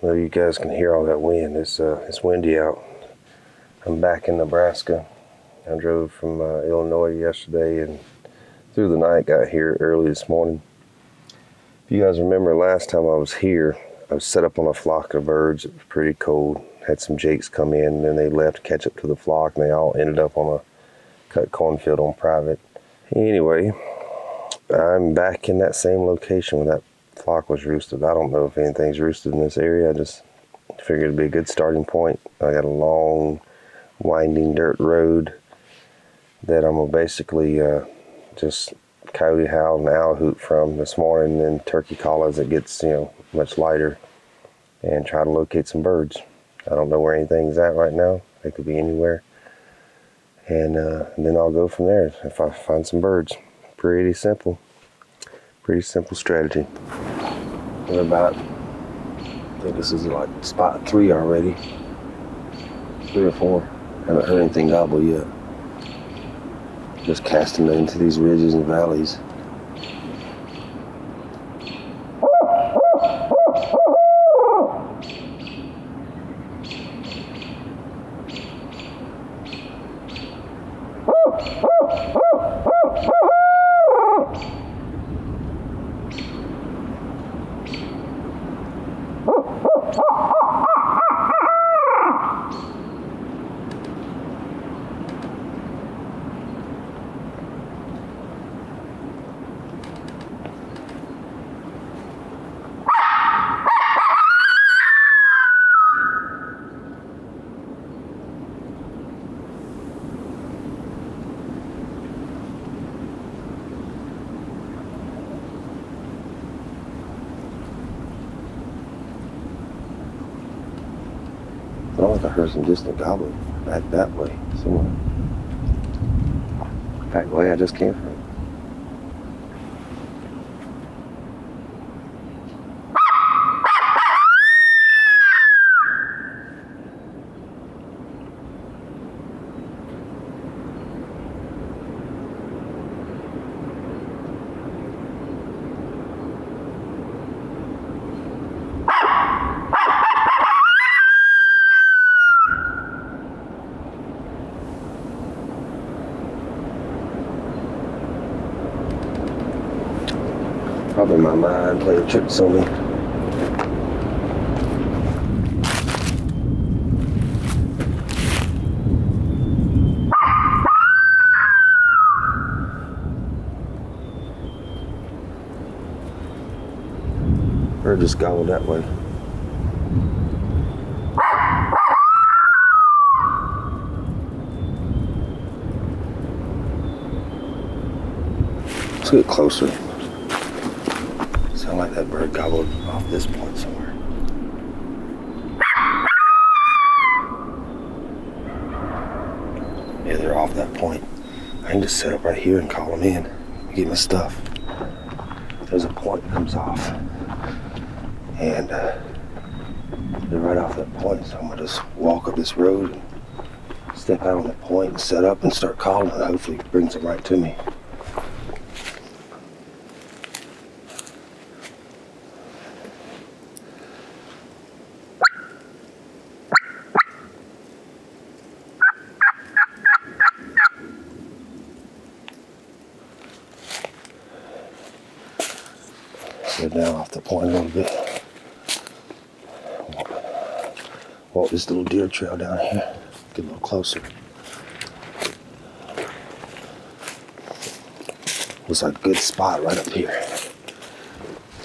Well, you guys can hear all that wind. It's windy out. I'm back in Nebraska. I drove from Illinois yesterday and through the night, got here early this morning. If you guys remember last time I was here, I was set up on a flock of birds. It was pretty cold. Had some jakes come in, and then they left to catch up to the flock, and they all ended up on a cut cornfield on private. Anyway, I'm back in that same location where that flock was roosted. I don't know if anything's roosted in this area. I just figured it'd be a good starting point. I got a long, winding dirt road that I'm gonna basically just coyote howl and owl hoot from this morning, and then turkey call as it gets much lighter, and try to locate some birds. I don't know where anything's at right now. They could be anywhere, and then I'll go from there if I find some birds. Pretty simple strategy. We're about, I think this is like spot 3 already, 3 or 4. Haven't heard anything gobble yet. Just casting it into these ridges and valleys. I don't think I heard some distant gobbling back that way somewhere. Back the way I just came from. Probably my mind playing tricks on me. Bird just gobbled that way. Let's get closer. Sound like that bird gobbled off this point somewhere. Yeah, they're off that point. I can just set up right here and call them in and get my stuff. There's a point that comes off, and they're right off that point, so I'm gonna just walk up this road and step out on that point and set up and start calling, and hopefully it brings them right to me. Go down off the point a little bit. Walk this little deer trail down here. Get a little closer. Looks like a good spot right up here.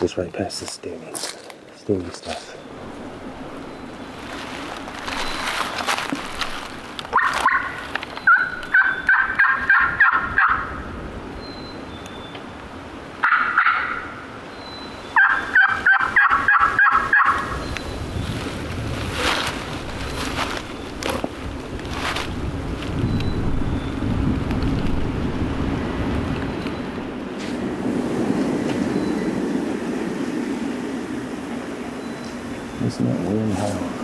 Just right past the stinging stuff. Isn't that weird how?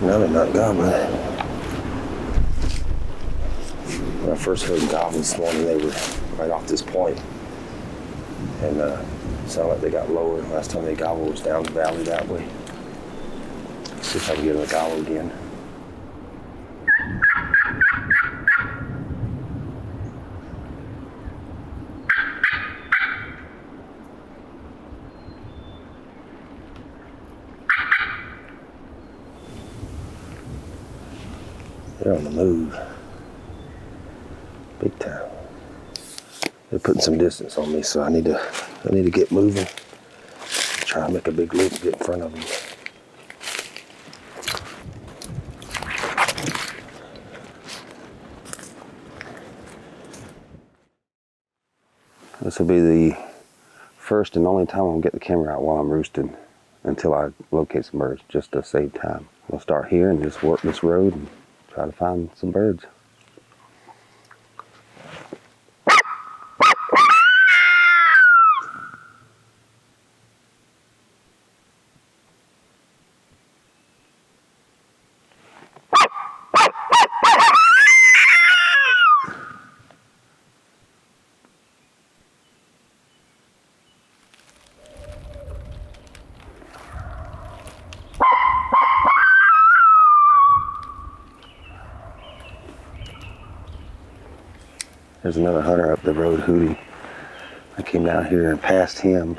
Another nut gobbler. When I first heard gobblers this morning, they were right off this point. And it sounded like they got lower. Last time they gobbled was down the valley that way. Let's see if I can get them to gobble again. They're on the move. Big time. They're putting some distance on me, so I need to get moving. Try to make a big loop and get in front of them. This will be the first and only time I'll get the camera out while I'm roosting until I locate some birds, just to save time. We'll start here and just work this road and try to find some birds. There's another hunter up the road hooting. I came down here and passed him.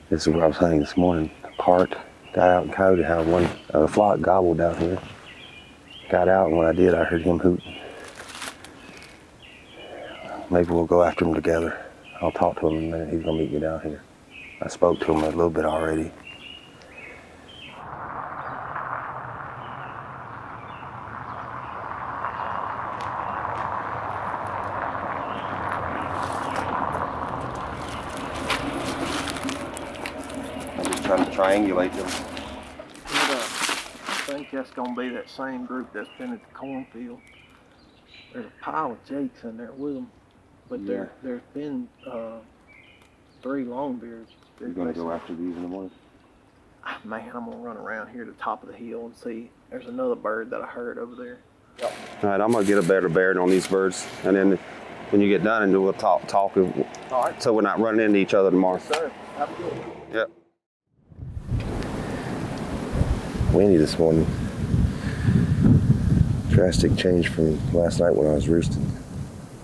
This is where I was hunting this morning. Parked, got out and coyote how one flock gobbled down here. Got out, and when I did, I heard him hooting. Maybe we'll go after him together. I'll talk to him in a minute. He's gonna meet me down here. I spoke to him a little bit already. Trying to triangulate them. I think that's going to be that same group that's been at the cornfield. There's a pile of jakes in there with them, but Yeah. there's been 3 longbeards. You're going to go after these in the morning? Man, I'm going to run around here to the top of the hill and see. There's another bird that I heard over there. Yep. All right, I'm going to get a better bearing on these birds, and then when you get done, and we'll talk. All right. So we're not running into each other tomorrow. Yes, sir. Have a good one. Yep. Windy this morning. Drastic change from last night when I was roosting.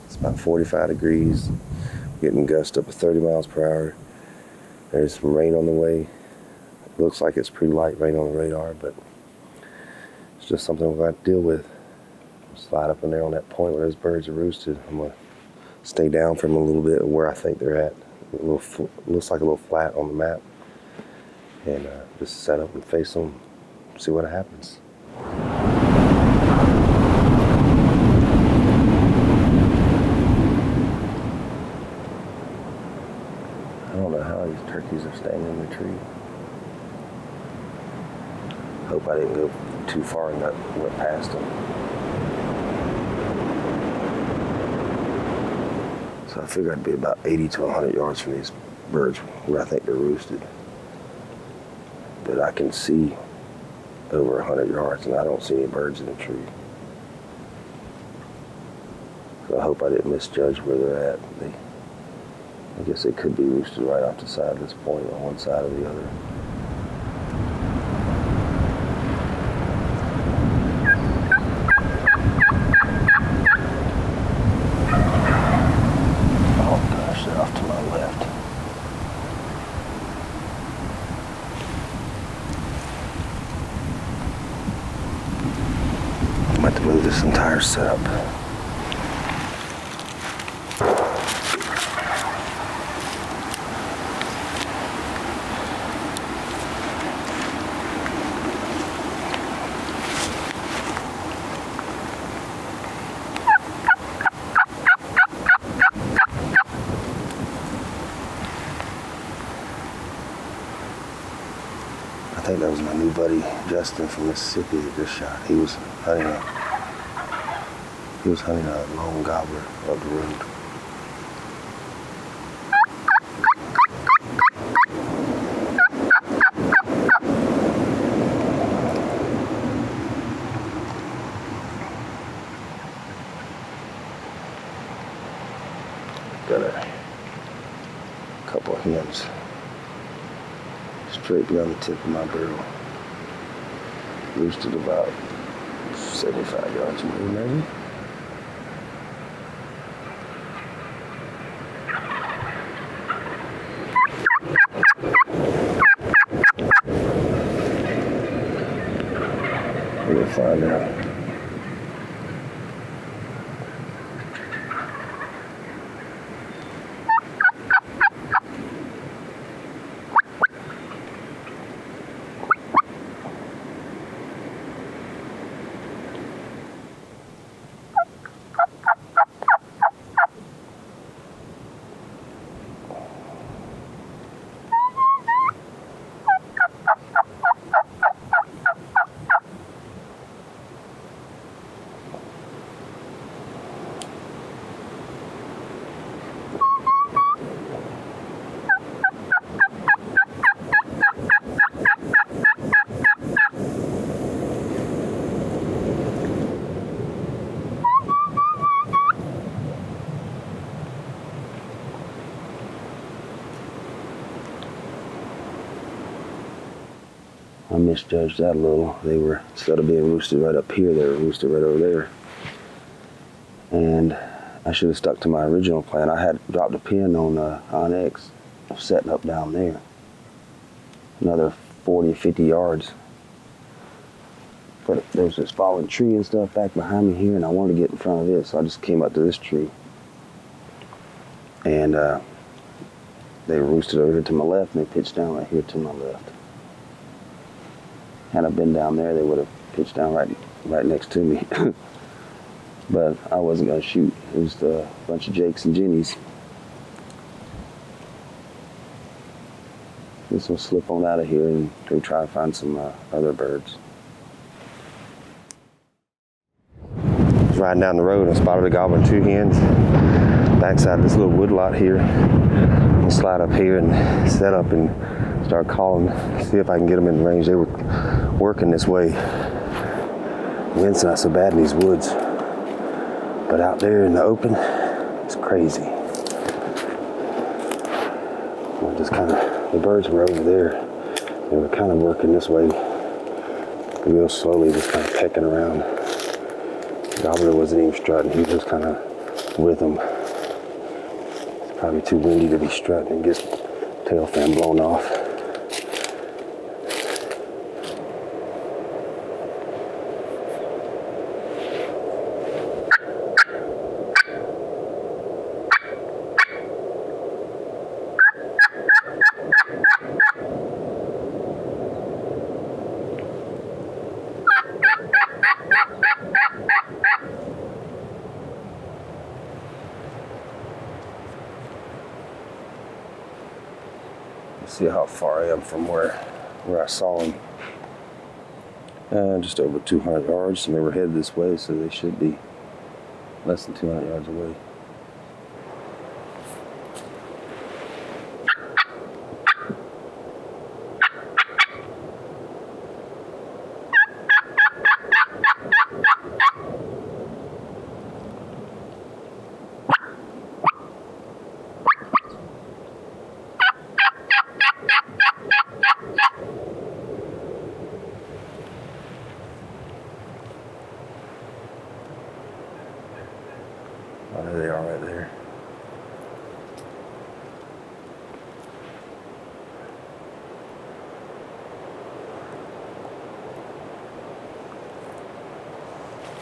It's about 45 degrees. Getting gusts up to 30 miles per hour. There's some rain on the way. It looks like it's pretty light rain on the radar, but it's just something we're going to have to deal with. Slide up in there on that point where those birds are roosted. I'm going to stay down from them a little bit where I think they're at. Looks like a little flat on the map. And just set up and face them. See what happens. I don't know how these turkeys are staying in the tree. Hope I didn't go too far and went past them. So I figured I'd be about 80 to 100 yards from these birds where I think they're roosted. But I can see over 100 yards, and I don't see any birds in the tree. So I hope I didn't misjudge where they're at. I guess they could be roosted right off the side of this point on one side or the other. Oh gosh, they're off to my left. I'm about to move this entire setup. I think that was my new buddy Justin from Mississippi that just shot. He was hunting a lone gobbler up the road. hens straight beyond the tip of my barrel. Roosted about 75 yards away, maybe. We'll find out. I misjudged that a little. They were, instead of being roosted right up here, they were roosted right over there. And I should have stuck to my original plan. I had dropped a pin on X, setting up down there. Another 40, 50 yards. But there's this fallen tree and stuff back behind me here, and I wanted to get in front of it, so I just came up to this tree. And they roosted over here to my left, and they pitched down right here to my left. Had I been down there, they would have pitched down right next to me. But I wasn't going to shoot. It was a bunch of Jakes and Jennies. This will slip on out of here and go try to find some other birds. I was riding down the road and I spotted a gobbler and 2 hens. Backside of this little woodlot here. I'll slide up here and set up and start calling, see if I can get them in range. They were working this way. Wind's not so bad in these woods, but out there in the open, it's crazy. Well, just kind of, the birds were over there. They were kind of working this way, real slowly, just kind of pecking around. Gobbler wasn't even strutting. He was kind of with them. It's probably too windy to be strutting and get tail fan blown off. See how far I am from where I saw them. Just over 200 yards, and they were headed this way, so they should be less than 200 yards away. Oh, there they are right there.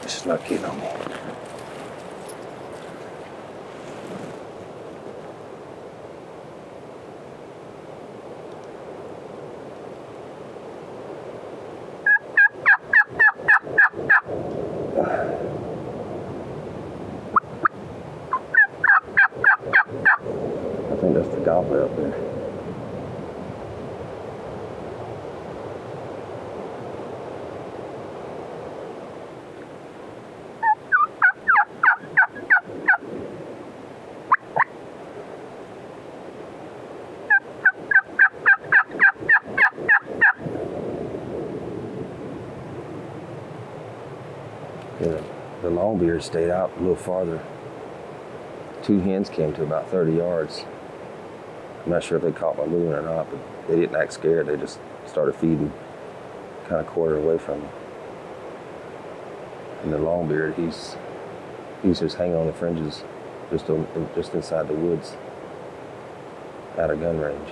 It's not getting on me. I think that's the gobbler up there. Yeah, the longbeard stayed out a little farther. 2 hens came to about 30 yards. I'm not sure if they caught my movement or not, but they didn't act scared. They just started feeding kind of quarter away from me. And the longbeard, he's just hanging on the fringes, just inside the woods, out of gun range.